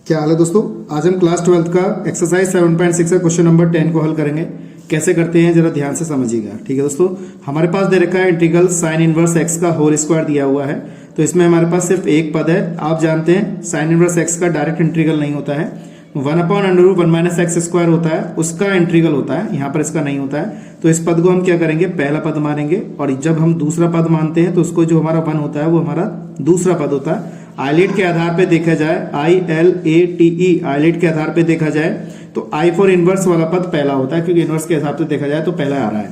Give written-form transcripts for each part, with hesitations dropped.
क्या हाल है दोस्तों। आज हम क्लास 12 का एक्सरसाइज 7.6 का क्वेश्चन नंबर 10 को हल करेंगे। कैसे करते हैं जरा ध्यान से समझिएगा। ठीक है दोस्तों, हमारे पास दे रखा है इंटीग्रल साइन इनवर्स एक्स का होल स्क्वायर दिया हुआ है। तो इसमें हमारे पास सिर्फ एक पद है। आप जानते हैं साइन इनवर्स एक्स का डायरेक्ट इंटीग्रल नहीं होता है, 1/√1 - एक्स स्क्वायर होता है, उसका इंटीग्रल होता है। यहाँ पर इसका नहीं होता है। तो इस पद को हम क्या करेंगे, पहला पद मानेंगे, और जब हम दूसरा पद मानते हैं तो उसको जो हमारा 1 होता है वो हमारा दूसरा पद होता है। आइलेट के आधार पे देखा जाए, ILATE आइलेट के आधार पे देखा जाए तो I फॉर इनवर्स वाला पद पहला होता है, क्योंकि इनवर्स के हिसाब से देखा जाए तो पहला आ रहा है।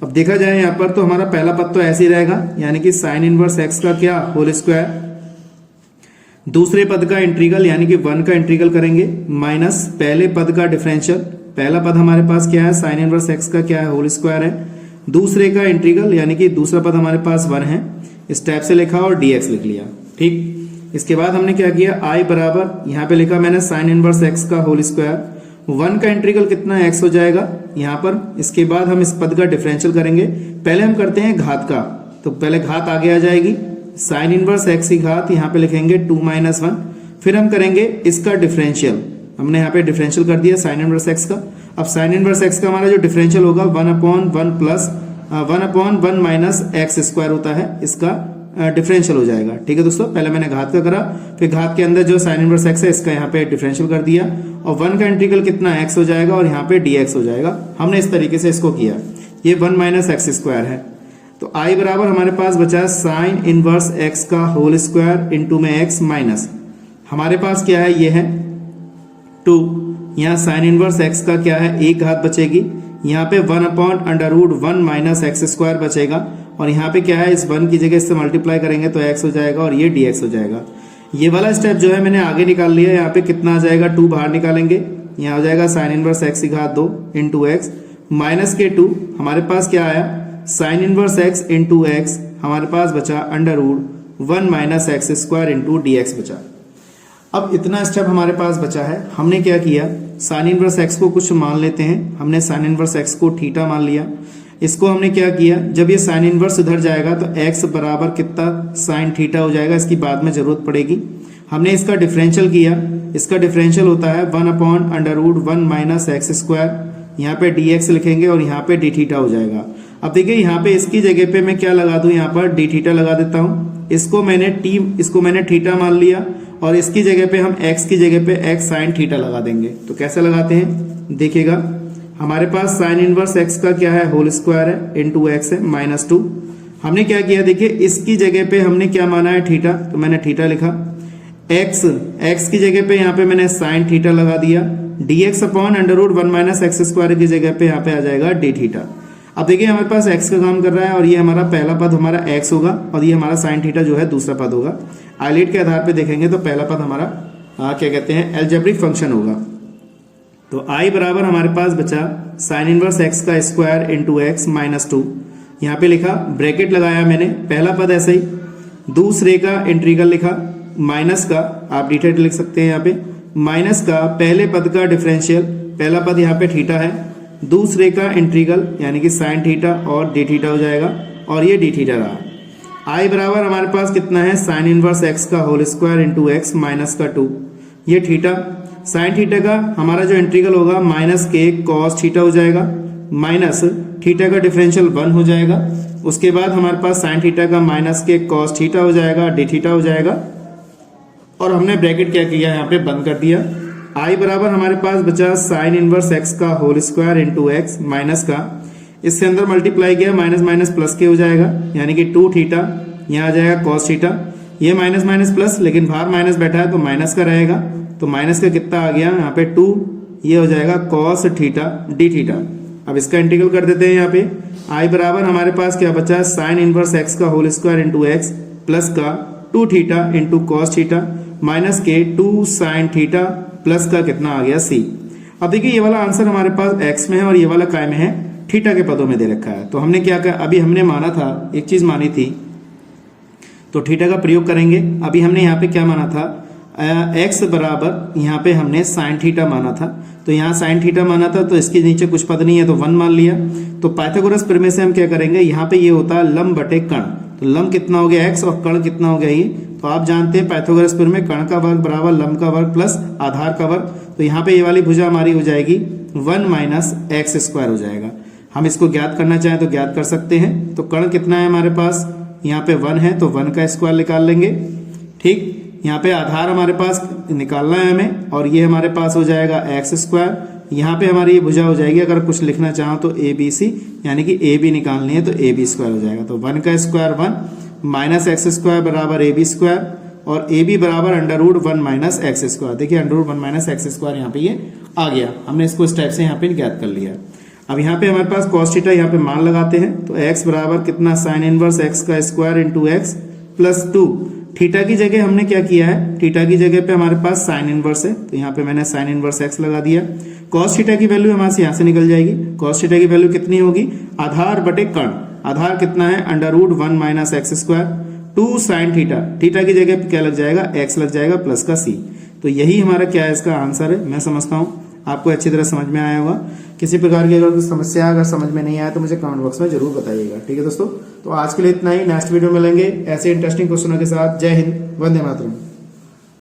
अब देखा जाए यहाँ पर तो हमारा पहला पद तो ऐसे ही रहेगा, यानी कि साइन इनवर्स एक्स का क्या होल स्क्वायर, दूसरे पद का इंटीग्रल यानी कि 1 का इंटीग्रल करेंगे, माइनस पहले पद का डिफरेंशियल। पहला पद हमारे पास क्या है, साइन इनवर्स एक्स का क्या है, होल स्क्वायर है। दूसरे का इंटीग्रल यानी कि दूसरा पद हमारे पास 1 है, इस टाइप से लिखा और dx लिख लिया। ठीक, इसके बाद हमने क्या किया, I बराबर यहाँ पे लिखा मैंने साइन इनवर्स एक्स का होल स्क्वायर, 1 का इंटीग्रल कितना x हो जाएगा यहाँ पर। इसके बाद हम इस पद का डिफरेंशियल करेंगे। पहले हम करते हैं घात का, तो पहले घात आगे आ जाएगी, साइन इनवर्स एक्स की घात यहाँ पे लिखेंगे 2 - 1। फिर हम करेंगे इसका डिफरेंशियल, हमने यहाँ पे डिफरेंशियल कर दिया साइन इनवर्स एक्स का। अब साइन इनवर्स एक्स का हमारा जो डिफरेंशियल होगा 1/1 प्लस 1/1 - एक्स स्क्वायर होता है, इसका डिफरेंशियल हो जाएगा। ठीक है दोस्तों, पहले मैंने घात का करा, फिर घात के अंदर जो साइन इनवर्स एक्स है इसका यहाँ पे डिफरेंशियल कर दिया, और 1 का इंटीग्रल कितना x हो जाएगा और यहाँ पे dx हो जाएगा। हमने इस तरीके से इसको किया, ये 1 - एक्स स्क्वायर है। तो I बराबर हमारे पास बचा साइन इनवर्स एक्स का होल स्क्वायर इंटू में x माइनस, हमारे पास क्या है, ये है 2। यहाँ साइन इनवर्स एक्स का क्या है, एक घात बचेगी, यहाँ पे 1/√1 - एक्स स्क्वायर बचेगा, और यहाँ पे क्या है, इस 1 की जगह इससे मल्टीप्लाई करेंगे तो x हो जाएगा और ये dx हो जाएगा। ये वाला स्टेप जो है मैंने आगे निकाल लिया। यहाँ पे कितना आ जाएगा, 2 बाहर निकालेंगे, यहाँ हो जाएगा साइन इनवर्स एक्स की घात 2 इंटू एक्स माइनस के 2, हमारे पास क्या आया, sign inverse x into x, हमारे पास बचा √1 - एक्स स्क्वायर इंटू dx बचा। अब इतना स्टेप हमारे पास बचा है। हमने क्या किया, साइन इनवर्स एक्स को कुछ मान लेते हैं। हमने साइन इनवर्स एक्स को थीटा मान लिया। इसको हमने क्या किया, जब ये साइन इनवर्स उधर जाएगा तो x बराबर कितना साइन थीटा हो जाएगा, इसकी बाद में जरूरत पड़ेगी। हमने इसका डिफरेंशियल किया, इसका डिफरेंशियल होता है 1/√1 - एक्स स्क्वायर, यहाँ पे dx लिखेंगे और यहाँ पे d थीटा हो जाएगा। अब देखिए यहाँ पे इसकी जगह पे मैं क्या लगा दूं, यहाँ पर d थीटा लगा देता हूँ। इसको मैंने थीटा मान लिया, और इसकी जगह पे हम x की जगह पे x साइन थीटा लगा देंगे। तो कैसे लगाते हैं देखिएगा, हमारे पास साइन इनवर्स एक्स का क्या है, होल स्क्वायर है, इंटू एक्स है -2। हमने क्या किया, देखिए इसकी जगह पे हमने क्या माना है, थीटा, तो मैंने थीटा लिखा। x की जगह पे यहाँ पे मैंने साइन थीटा लगा दिया, dx/√1 - एक्स स्क्वायर की जगह पे यहाँ पे आ जाएगा d थीटा। अब देखिए हमारे पास x का काम कर रहा है, और ये हमारा पहला पद हमारा x होगा, और ये हमारा साइन थीटा जो है दूसरा पद होगा। आइलेट के आधार पे देखेंगे तो पहला पद हमारा क्या कहते हैं, एल्जेब्रिक फंक्शन होगा। तो I बराबर हमारे पास बचा साइन इनवर्स एक्स का स्क्वायर इंटू एक्स -2, यहाँ पे लिखा, ब्रैकेट लगाया मैंने, पहला पद ऐसे ही, दूसरे का इंटीग्रल लिखा, माइनस का आप डी थीटा लिख सकते हैं, यहाँ पे माइनस का पहले पद का डिफरेंशियल, पहला पद यहाँ पे थीटा है, दूसरे का इंटीग्रल यानी कि साइन थीटा और डी थीटा हो जाएगा, और ये डी थीटा रहा। I बराबर हमारे पास कितना है, साइन इनवर्स एक्स का whole square into X minus का 2, ये थीटा, साइन थीटा का हमारा जो इंटीग्रल होगा -k cos थीटा हो जाएगा, माइनस थीटा का डिफरेंशियल 1 हो जाएगा। उसके बाद हमारे पास साइन थीटा का -k cos थीटा हो जाएगा, d थीटा हो जाएगा, और हमने ब्रैकेट क्या किया, यहाँ पे बंद कर दिया। I बराबर हमारे पास बचा साइन इनवर्स एक्स का whole square into X minus का, इससे अंदर मल्टीप्लाई किया, माइनस प्लस के हो जाएगा, यानी कि 2 थीटा, यहाँ आ जाएगा cos थीटा, ये माइनस प्लस, लेकिन बाहर माइनस बैठा है तो माइनस का रहेगा, तो माइनस का कितना आ गया, यहाँ पे 2, ये हो जाएगा cos थीटा d थीटा। अब इसका इंटीग्रल कर देते हैं। यहाँ पे I बराबर हमारे पास क्या बचा, साइन इनवर्स एक्स का whole square into X plus का 2 theta into cos theta minus के 2 साइन थीटा प्लस का कितना आ गया c। अब देखिए ये वाला आंसर हमारे पास x में है और ये वाला काय में है, थीटा के पदों में दे रखा है। तो हमने क्या कहा, अभी हमने माना था, एक चीज मानी थी, तो थीटा का प्रयोग करेंगे। अभी हमने यहाँ पे क्या माना था, x बराबर यहाँ पे हमने साइन थीटा माना था, तो यहाँ साइन थीटा माना था, तो इसके नीचे कुछ पद नहीं है तो 1 मान लिया। तो पाइथागोरस प्रमेय से हम क्या करेंगे, यहाँ पे ये होता है लंब बटे कर्ण, तो लंब कितना हो गया x और कर्ण कितना हो गया ये तो आप जानते हैं पाइथागोरस थ्योरम में कर्ण का वर्ग बराबर लंब का वर्ग प्लस आधार का वर्ग। तो यहाँ पे ये वाली भुजा हमारी हो जाएगी 1 माइनस एक्स स्क्वायर हो जाएगा। हम इसको ज्ञात करना चाहें तो ज्ञात कर सकते हैं। तो कर्ण कितना है हमारे पास, यहाँ पे 1 है तो 1 का स्क्वायर निकाल लेंगे। ठीक, यहाँ पे आधार हमारे पास निकालना है हमें और ये हमारे पास हो जाएगा एक्स स्क्वायर। यहाँ पे हमारी ये भुजा हो जाएगी, अगर कुछ लिखना चाहो तो ए बी सी, यानी कि ए बी निकालनी है तो ए बी स्क्वायर हो जाएगा। तो 1 का स्क्वायर 1 माइनस एक्स स्क्वायर बराबर ए बी स्क्वायर और ए बी बराबर √1 माइनस एक्स स्क्वायर। देखिए √1 माइनस एक्स स्क्वायर यहाँ पे ये आ गया, हमने इसको इस टाइप से यहाँ पे ज्ञात कर लिया। अब यहाँ पे हमारे पास कॉस थीटा यहाँ पे मान लगाते हैं। तो x बराबर कितना, साइन इनवर्स एक्स का square into X plus 2। Theta की जगह हमने क्या किया है, थीटा की जगह पे हमारे पास साइन इनवर्स है तो यहाँ पे मैंने साइन इनवर्स एक्स लगा दिया। कॉस थीटा की वैल्यू हमारे से यहाँ से निकल जाएगी। कॉस थीटा की वैल्यू कितनी होगी, आधार बटे कर्ण। आधार कितना है, √1 minus x square 2 sine theta. Theta की जगह पे क्या लग जाएगा, एक्स लग जाएगा प्लस का सी। तो यही हमारा क्या है, इसका आंसर है। मैं समझता हूँ आपको अच्छी तरह समझ में आया होगा। किसी प्रकार की अगर समस्या अगर समझ में नहीं आया तो मुझे कमेंट बॉक्स में जरूर बताइएगा। ठीक है दोस्तों, तो आज के लिए इतना ही। नेक्स्ट वीडियो में मिलेंगे ऐसे इंटरेस्टिंग क्वेश्चनों के साथ। जय हिंद, वंदे मातरम।